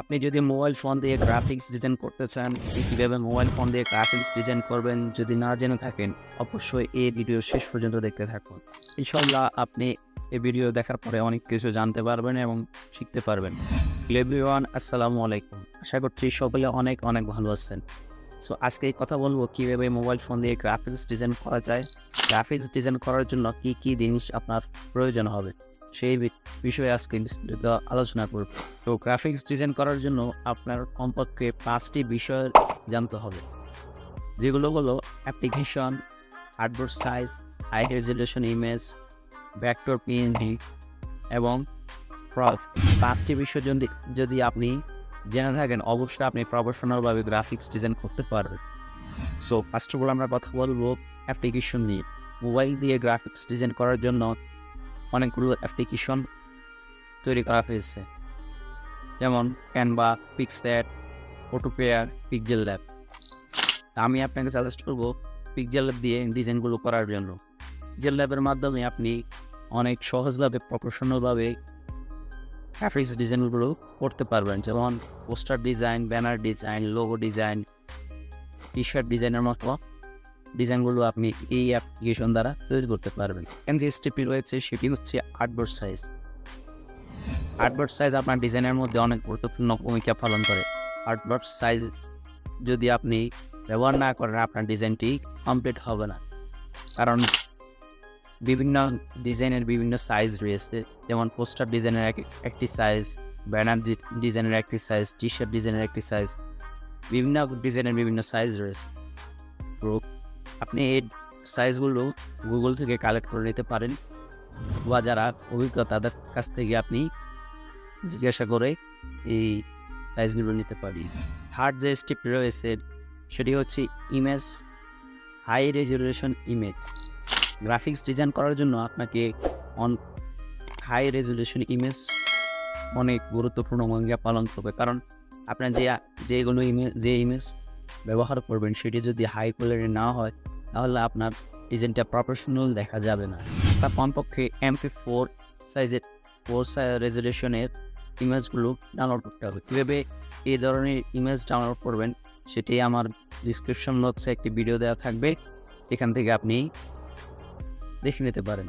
আপনি যদি mobile phone দিয়ে গ্রাফিক্স ডিজাইন করতে চান, কীভাবে মোবাইল ফোন দিয়ে গ্রাফিক্স ডিজাইন করবেন যদি না জেনে থাকেন, অবশ্যই এই ভিডিও শেষ পর্যন্ত দেখতে থাকুন। ইনশাআল্লাহ আপনি এই ভিডিও দেখার পরে অনেক কিছু জানতে পারবেন এবং শিখতে পারবেন। এভরিওয়ান, আসসালামু আলাইকুম। আশা করছি সকলে অনেক অনেক ভালো আছেন। সো আজকে কথা বলবো কীভাবে মোবাইল ফোন দিয়ে গ্রাফিক্স ডিজাইন করা যায়। গ্রাফিক্স ডিজাইন করার জন্য কী কী জিনিস আপনার প্রয়োজন হবে সেই বিষয়ে আজকে বিস্তারিত আলোচনা করব। তো গ্রাফিক্স ডিজাইন করার জন্য আপনার কমপক্ষে 5টি বিষয় জানতে হবে, যেগুলো হলো application, artboard size, high resolution image, vector PNG এবং প্রপ। 5টি বিষয় যদি আপনি জেনে থাকেন, অবশ্যই আপনি প্রফেশনালভাবে গ্রাফিক্স ডিজাইন করতে পারবেন। সো ফার্স্ট অফ অল আমরা কথা বলবো অ্যাপ্লিকেশন নিয়ে। মোবাইল দিয়ে গ্রাফিক্স ডিজাইন করার জন্য অনেকগুলো অ্যাপ্লিকেশন তৈরি করা হয়েছে, যেমন ক্যানভা, পিক্সেল, ফটোপেয়ার, পিক্সেল ল্যাব। আমি আপনাকে সাজেস্ট করবো পিক্সেল ল্যাব দিয়ে ডিজাইনগুলো করার জন্য। পিক্সেল ল্যাবের মাধ্যমে আপনি অনেক সহজভাবে প্রফেশনালভাবে গ্রাফিক্স ডিজাইনগুলো করতে পারবেন, যেমন poster design, banner design, logo design, T shirt ডিজাইনের মতো ডিজাইনগুলো আপনি এই অ্যাপ্লিকেশন দ্বারা তৈরি করতে পারবেন। যে স্টেপটি রয়েছে সেটি হচ্ছে আর্টবোর্ড সাইজ। আর্টবোর্ড সাইজ আপনার ডিজাইনের মধ্যে অনেক গুরুত্বপূর্ণ ভূমিকা পালন করে। আর্টবোর্ড সাইজ যদি আপনি ব্যবহার না করেন, আপনার ডিজাইনটি কমপ্লিট হবে না, কারণ বিভিন্ন ডিজাইনের বিভিন্ন সাইজ রয়েছে, যেমন পোস্টার ডিজাইনের একটি সাইজ, ব্যানার ডিজাইনের একটি সাইজ, টি শার্ট ডিজাইনের একটি সাইজ, বিভিন্ন ডিজাইনের বিভিন্ন সাইজ রয়েছে। তো আপনি এই সাইজগুলো গুগল থেকে কালেক্ট করে নিতে পারেন, বা যারা অভিজ্ঞ তাদের কাছ থেকে আপনি জিজ্ঞাসা করে এই সাইজগুলো নিতে পারি। থার্ড যে স্টেপ রয়েছে সেটি হচ্ছে image, high resolution image. Graphics design করার জন্য আপনাকে হাই রেজলিউশন ইমেজ অনেক গুরুত্বপূর্ণ ভূমিকা পালন করবে, কারণ আপনার যে ইমেজ ব্যবহার করবেন সেটি যদি হাই কোয়ালিটি না হয়, তাহলে আপনার ডিজাইনটা প্রফেশনাল দেখা যাবে না। তার কমপক্ষে MP4 সাইজের 4 রেজলিউশনের ইমেজগুলো ডাউনলোড করতে হবে। কীভাবে এই ধরনের ইমেজ ডাউনলোড করবেন সেটি আমার ডিসক্রিপশন বক্সে একটি ভিডিও দেওয়া থাকবে, এখান থেকে আপনি দেখে নিতে পারেন।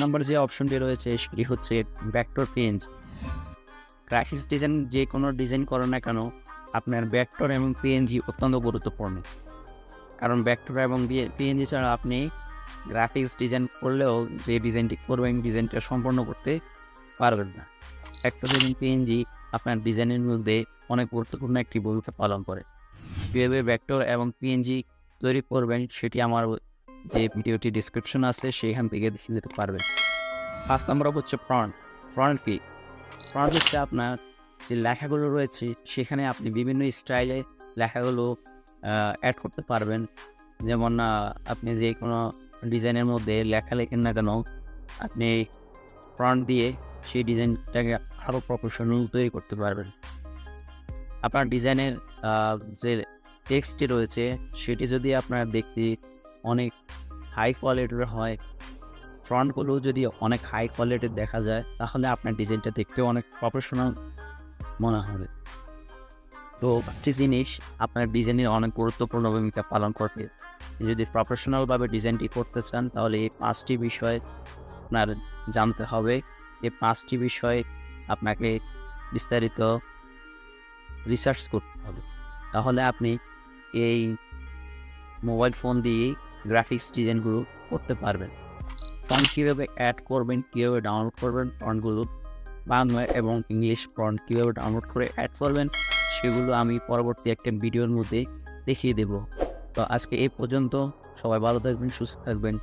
নাম্বার যে অপশনটি রয়েছে সেটি হচ্ছে ভেক্টর পিএনজি। গ্রাফিক্স ডিজাইন যে কোনো ডিজাইন করেন না কেন, আপনার ভেক্টর এবং পিএনজি অত্যন্ত গুরুত্বপূর্ণ, কারণ ভেক্টর এবং পিএনজি ছাড়া আপনি গ্রাফিক্স ডিজাইন করলেও যে ডিজাইনটি করবেন ডিজাইনটা সম্পন্ন করতে পারবেন না। ভেক্টর এবং পিএনজি আপনার ডিজাইনের মধ্যে অনেক গুরুত্বপূর্ণ একটি ভূমিকা পালন করে। কীভাবে ভেক্টর এবং পিএনজি তৈরি করবেন সেটি আমার যে ভিডিওটি ডিসক্রিপশন আছে সেখান থেকে দেখে নিতে পারবেন। 5 নম্বর হচ্ছে ফন্ট। ফন্ট কি? ফন্ট হচ্ছে আপনার যে লেখাগুলো রয়েছে সেখানে আপনি বিভিন্ন স্টাইলে লেখাগুলো অ্যাড করতে পারবেন, যেমন আপনি যে কোনো ডিজাইনের মধ্যে লেখা লেখেন না কেন, আপনি ফন্ট দিয়ে সেই ডিজাইনটাকে আরও প্রফেশনাল তৈরি করতে পারবেন। আপনার ডিজাইনের যে টেক্সটটি রয়েছে সেটি যদি আপনার দেখতে অনেক হাই কোয়ালিটির হয়, ফন্টগুলো যদি অনেক হাই কোয়ালিটির দেখা যায়, তাহলে আপনার ডিজাইনটা দেখতেও অনেক প্রফেশনাল মনে হবে। তো একটি জিনিস আপনার ডিজাইনের অনেক গুরুত্বপূর্ণ ভূমিকা পালন করবে। যদি প্রফেশনালভাবে ডিজাইনটি করতে চান, তাহলে এই 5টি বিষয় আপনার জানতে হবে। এই 5টি বিষয় আপনাকে বিস্তারিত রিসার্চ করতে হবে, তাহলে আপনি এই মোবাইল ফোন দিয়ে গ্রাফিক্স ডিজাইনগুলো করতে পারবেন। ফন্ট কীভাবে অ্যাড করবেন, কীভাবে ডাউনলোড করবেন, ফন্টগুলো বাংলা এবং ইংলিশ ফন্ট কীভাবে ডাউনলোড করে অ্যাড করবেন, সেগুলো আমি পরবর্তী একটা ভিডিওর মধ্যে দেখিয়ে দেব। তো আজকে এই পর্যন্ত, সবাই ভালো থাকবেন, সুস্থ থাকবেন।